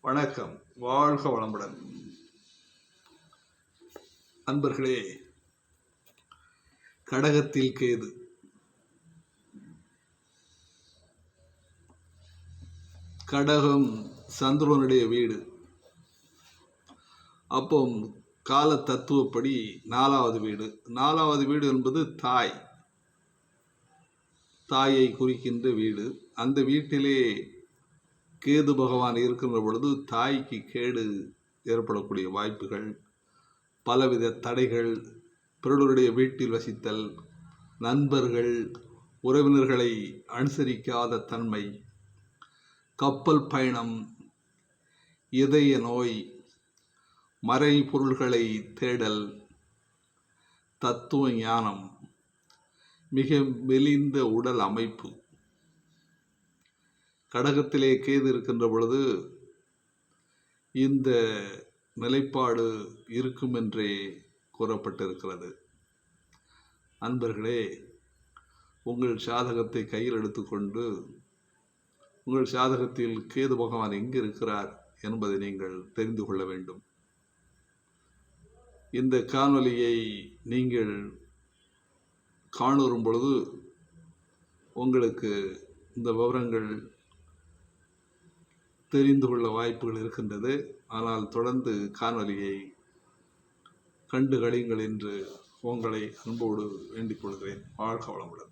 வணக்கம். வாழ்க வளமுடன். அன்பர்களே, கடகத்தில் கேது. கடகம் சந்திரனுடைய வீடு. அப்போ கால தத்துவப்படி 4வது வீடு. 4வது வீடு என்பது தாயை குறிக்கின்ற வீடு. அந்த வீட்டிலே கேது பகவான் இருக்கின்ற பொழுது தாய்க்கு கேடு ஏற்படக்கூடிய வாய்ப்புகள், பலவித தடைகள், பிறருடைய வீட்டில் வசித்தல், நண்பர்கள் உறவினர்களை அனுசரிக்காத தன்மை, கப்பல் பயணம், இதய நோய், மறை பொருள்களை தேடல், தத்துவ ஞானம், மிக மெலிந்த உடல் அமைப்பு. கடகத்திலே கேது இருக்கின்ற பொழுது இந்த நிலைப்பாடு இருக்கும் என்றே கூறப்பட்டிருக்கிறது. அன்பர்களே, உங்கள் சாதகத்தை கையில் எடுத்துக்கொண்டு உங்கள் சாதகத்தில் கேது பகவான் எங்கு இருக்கிறார் என்பதை நீங்கள் தெரிந்து கொள்ள வேண்டும். இந்த காணொலியை நீங்கள் காணுறும் பொழுது உங்களுக்கு இந்த விவரங்கள் தெரிந்து கொள்ள வாய்ப்புகள் இருக்கின்றது. ஆனால் தொடர்ந்து காணொலியை கண்டு களியுங்கள் என்று உங்களை அன்போடு வேண்டிக் கொள்கிறேன். வாழ்க வளமுடன்.